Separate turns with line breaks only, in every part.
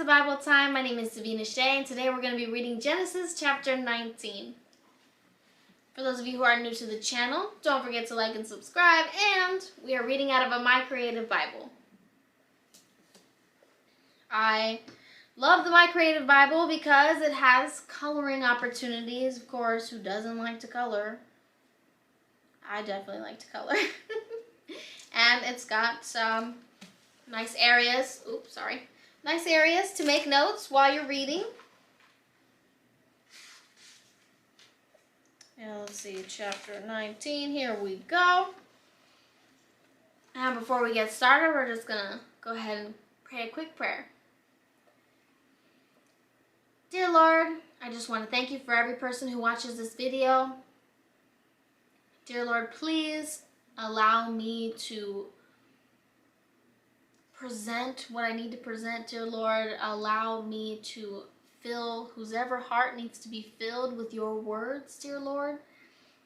Bible time. My name is Divina Sha, and today we're going to be reading Genesis chapter 19. For those of you who are new to the channel, don't forget to like and subscribe, and we are reading out of a My Creative Bible. I love the My Creative Bible because it has coloring opportunities. Of course, who doesn't like to color? I definitely like to color. And it's got some nice areas. Nice areas to make notes while you're reading. And let's see, chapter 19, here we go. And before we get started, we're just going to go ahead and pray a quick prayer. Dear Lord, I just want to thank you for every person who watches this video. Dear Lord, please allow me to present what I need to present, dear Lord. Allow me to fill whosever heart needs to be filled with your words, dear Lord.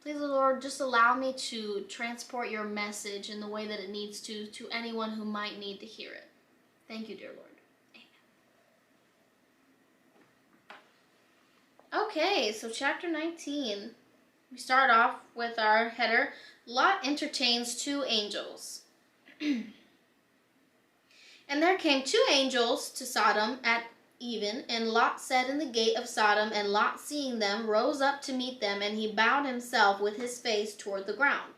Please, Lord, just allow me to transport your message in the way that it needs to anyone who might need to hear it. Thank you, dear Lord. Amen. Okay, so chapter 19. We start off with our header, Lot entertains two angels. And there came two angels to Sodom at even, and Lot sat in the gate of Sodom, and Lot, seeing them, rose up to meet them, and he bowed himself with his face toward the ground.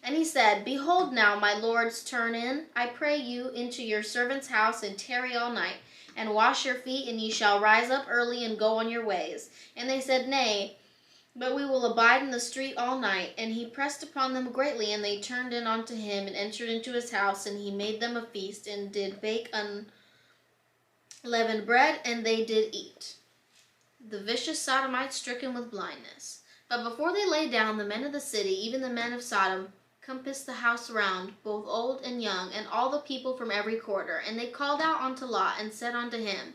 And he said, Behold now, my lords, turn in, I pray you, into your servant's house, and tarry all night, and wash your feet, and ye shall rise up early and go on your ways. And they said, Nay, but we will abide in the street all night. And he pressed upon them greatly, and they turned in unto him, and entered into his house, and he made them a feast, and did bake unleavened bread, and they did eat. The vicious Sodomites stricken with blindness. But before they lay down, the men of the city, even the men of Sodom, compassed the house round, both old and young, and all the people from every quarter. And they called out unto Lot, and said unto him,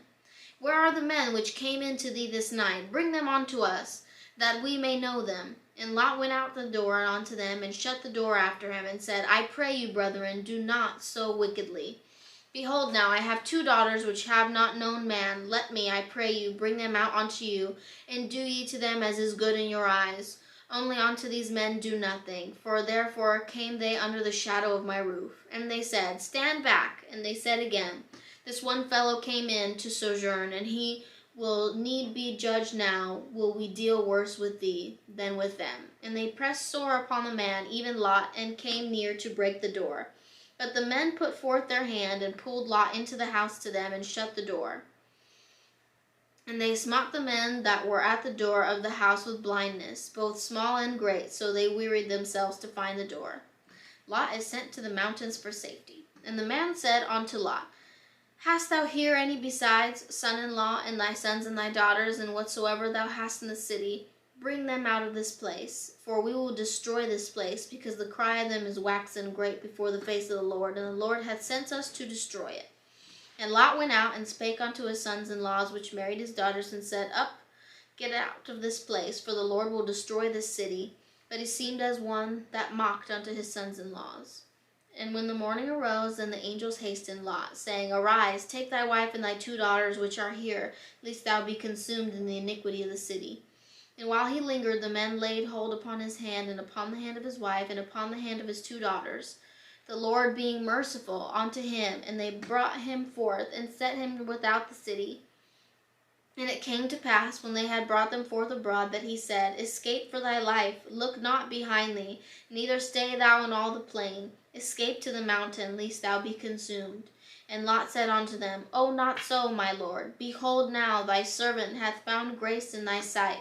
Where are the men which came in to thee this night? Bring them unto us, that we may know them. And Lot went out the door unto them, and shut the door after him, and said, I pray you, brethren, do not so wickedly. Behold now, I have two daughters which have not known man. Let me, I pray you, bring them out unto you, and do ye to them as is good in your eyes. Only unto these men do nothing, for therefore came they under the shadow of my roof. And they said, Stand back. And they said again, This one fellow came in to sojourn, and he will need be judged now. Will we deal worse with thee than with them? And they pressed sore upon the man, even Lot, and came near to break the door. But the men put forth their hand, and pulled Lot into the house to them, and shut the door. And they smote the men that were at the door of the house with blindness, both small and great, so they wearied themselves to find the door. Lot is sent to the mountains for safety. And the man said unto Lot, Hast thou here any besides, son-in-law, and thy sons and thy daughters, and whatsoever thou hast in the city? Bring them out of this place, for we will destroy this place, because the cry of them is waxen great before the face of the Lord, and the Lord hath sent us to destroy it. And Lot went out and spake unto his sons-in-laws, which married his daughters, and said, Up, get out of this place, for the Lord will destroy this city. But he seemed as one that mocked unto his sons-in-laws. And when the morning arose, then the angels hastened Lot, saying, Arise, take thy wife and thy two daughters which are here, lest thou be consumed in the iniquity of the city. And while he lingered, the men laid hold upon his hand, and upon the hand of his wife, and upon the hand of his two daughters, the Lord being merciful unto him. And they brought him forth, and set him without the city. And it came to pass, when they had brought them forth abroad, that he said, Escape for thy life, look not behind thee, neither stay thou in all the plain. Escape to the mountain, lest thou be consumed. And Lot said unto them, O not so, my lord. Behold now, thy servant hath found grace in thy sight,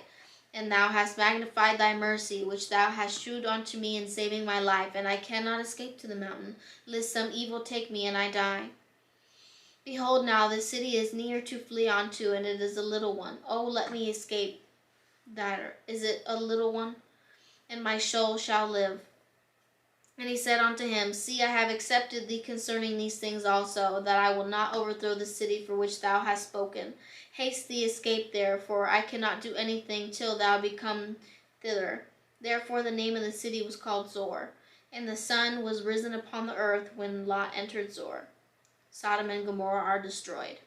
and thou hast magnified thy mercy, which thou hast shewed unto me in saving my life. And I cannot escape to the mountain, lest some evil take me, and I die. Behold now, this city is near to flee unto, and it is a little one. O let me escape that. Is it a little one? And my soul shall live. And he said unto him, See, I have accepted thee concerning these things also, that I will not overthrow the city for which thou hast spoken. Haste thee, escape there, for I cannot do anything till thou be come thither. Therefore the name of the city was called Zor. And the sun was risen upon the earth when Lot entered Zor. Sodom and Gomorrah are destroyed.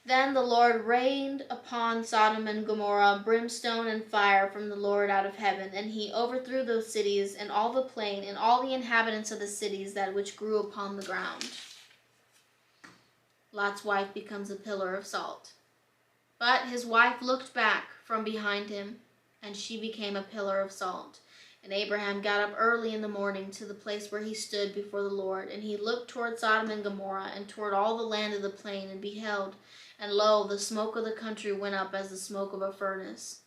Then the Lord rained upon Sodom and Gomorrah brimstone and fire from the Lord out of heaven, and he overthrew those cities and all the plain and all the inhabitants of the cities that which grew upon the ground. Lot's wife becomes a pillar of salt. But his wife looked back from behind him, and she became a pillar of salt. And Abraham got up early in the morning to the place where he stood before the Lord, and he looked toward Sodom and Gomorrah, and toward all the land of the plain, and beheld, and lo, the smoke of the country went up as the smoke of a furnace.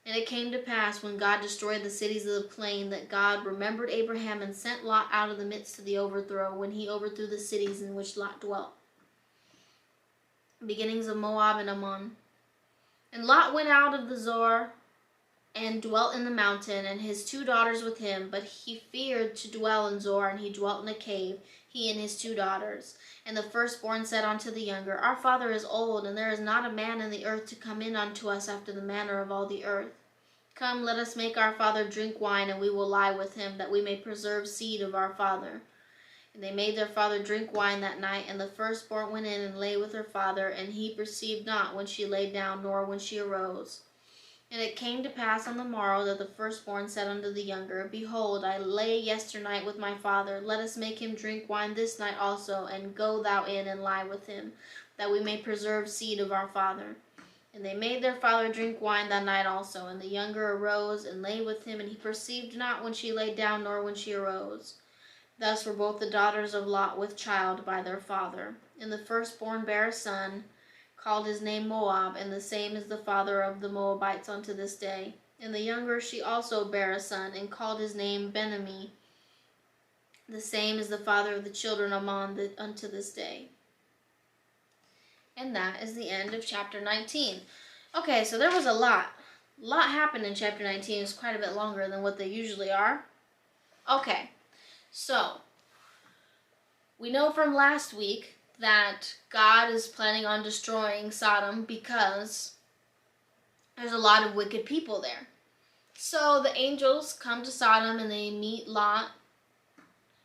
And it came to pass, when God destroyed the cities of the plain, that God remembered Abraham, and sent Lot out of the midst of the overthrow, when he overthrew the cities in which Lot dwelt. Beginnings of Moab and Ammon. And Lot went out of the Zoar, and dwelt in the mountain, and his 2 daughters with him. But he feared to dwell in Zoar, and he dwelt in a cave, he and his 2 daughters. And the firstborn said unto the younger, Our father is old, and there is not a man in the earth to come in unto us after the manner of all the earth. Come, let us make our father drink wine, and we will lie with him, that we may preserve seed of our father. And they made their father drink wine that night, and the firstborn went in and lay with her father, and he perceived not when she lay down, nor when she arose. And it came to pass on the morrow that the firstborn said unto the younger, Behold, I lay yesternight with my father. Let us make him drink wine this night also, and go thou in and lie with him, that we may preserve seed of our father. And they made their father drink wine that night also. And the younger arose and lay with him, and he perceived not when she lay down, nor when she arose. Thus were both the daughters of Lot with child by their father. And the firstborn bare a son, called his name Moab, and the same is the father of the Moabites unto this day. And the younger she also bare a son, and called his name Ben-ammi. The same is the father of the children of Ammon unto this day. And that is the end of chapter 19. Okay, so there was a lot. A lot happened in chapter 19. It's quite a bit longer than what they usually are. Okay, so we know from last week that God is planning on destroying Sodom because there's a lot of wicked people there. So the angels come to Sodom and they meet Lot,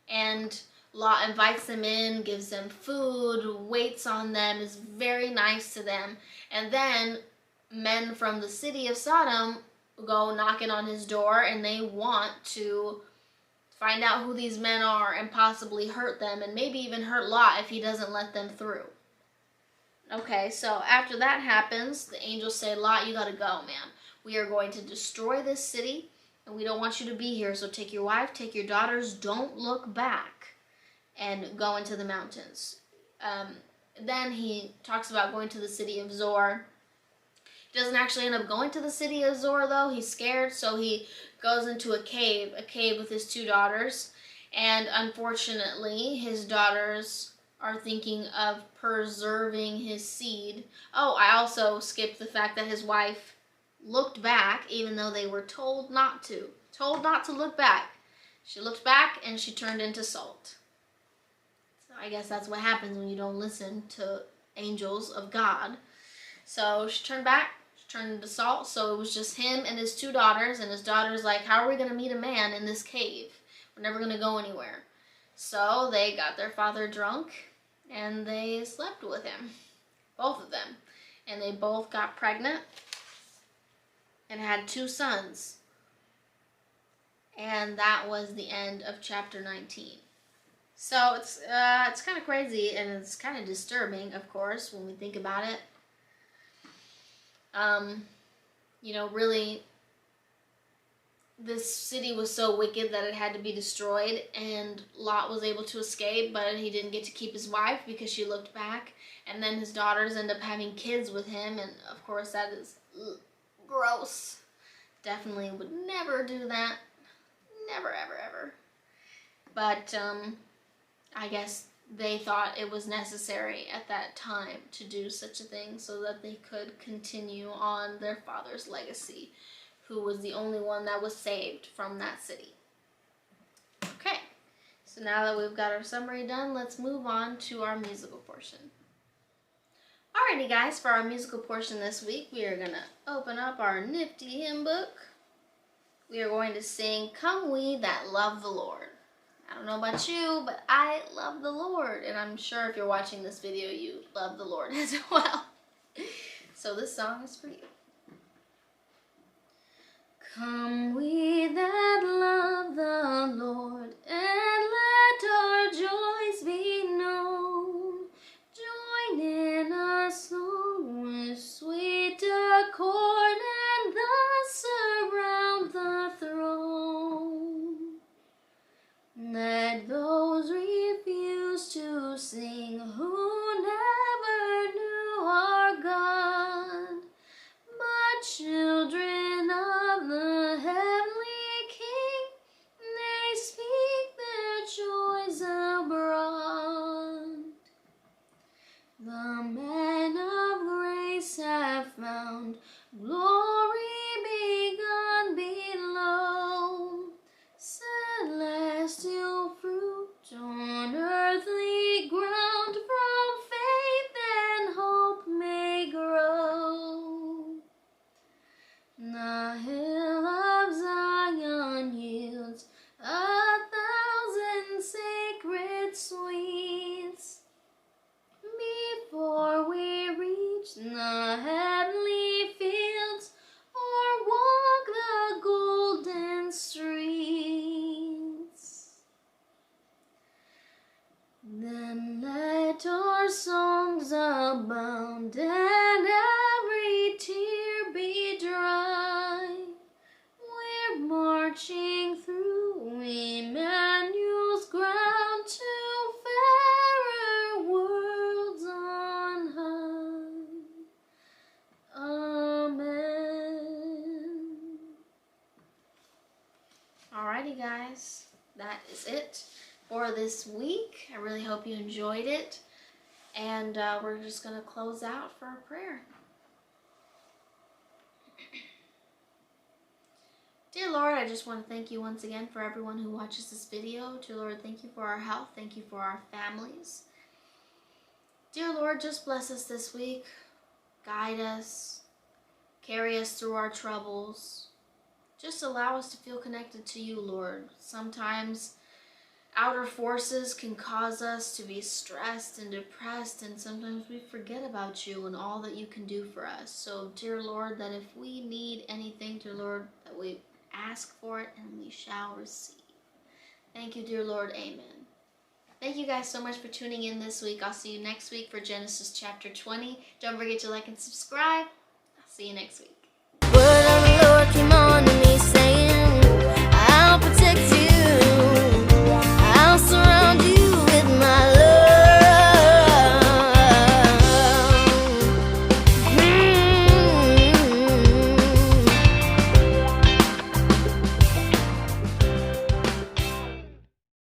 and Lot invites them in, gives them food, waits on them, is very nice to them. And then men from the city of Sodom go knocking on his door, and they want to find out who these men are and possibly hurt them, and maybe even hurt Lot if he doesn't let them through. Okay, so after that happens, the angels say, Lot, you gotta go, man. We are going to destroy this city, and we don't want you to be here, so take your wife, take your daughters, don't look back, and go into the mountains. Then he talks about going to the city of Zoar. He doesn't actually end up going to the city of Zoar, though. He's scared, so he goes into a cave with his 2 daughters. And unfortunately, his daughters are thinking of preserving his seed. Oh, I also skipped the fact that his wife looked back, even though they were told not to. Told not to look back. She looked back, and she turned into salt. So I guess that's what happens when you don't listen to angels of God. So she turned back. Turned into salt, so it was just him and his 2 daughters, and his daughter's like, how are we going to meet a man in this cave? We're never going to go anywhere. So they got their father drunk, and they slept with him, both of them. And they both got pregnant and had 2 sons. And that was the end of chapter 19. So it's kind of crazy, and it's kind of disturbing, of course, when we think about it. Really, this city was so wicked that it had to be destroyed, and Lot was able to escape, but he didn't get to keep his wife because she looked back, and then his daughters end up having kids with him, and of course that is gross. Definitely would never do that. Never, ever, ever. But, I guess they thought it was necessary at that time to do such a thing so that they could continue on their father's legacy, who was the only one that was saved from that city. Okay, so now that we've got our summary done, let's move on to our musical portion. Alrighty guys, for our musical portion this week, we are going to open up our nifty hymn book. We are going to sing Come We That Love the Lord. I don't know about you, but I love the Lord. And I'm sure if you're watching this video, you love the Lord as well. So this song is for you. Come we that love the Lord, and let our joys be known. Join in our song with sweet accord, and thus surround the throne. Let those refuse to sing who never knew our God, but children of the heavenly King, they speak their joys abroad. The men of grace have found glory begun below, celestial fruit on earthly ground, from faith and hope may grow. The hill of Zion yields 1,000 sacred sweets before we reach the heavenly fields or walk the golden streets. Then let our songs abound and every tear be dry. We're marching through Emmanuel's ground to fairer worlds on high. Amen. Alrighty guys, that is it for this week. I really hope you enjoyed it. And we're just going to close out for a prayer. Dear Lord, I just want to thank you once again for everyone who watches this video. Dear Lord, thank you for our health. Thank you for our families. Dear Lord, just bless us this week. Guide us. Carry us through our troubles. Just allow us to feel connected to you, Lord. Sometimes outer forces can cause us to be stressed and depressed, and sometimes we forget about you and all that you can do for us. So, dear Lord, that if we need anything, dear Lord, that we ask for it and we shall receive. Thank you, dear Lord. Amen. Thank you guys so much for tuning in this week. I'll see you next week for Genesis chapter 20. Don't forget to like and subscribe. I'll see you next week.
Word of the Lord came on to me,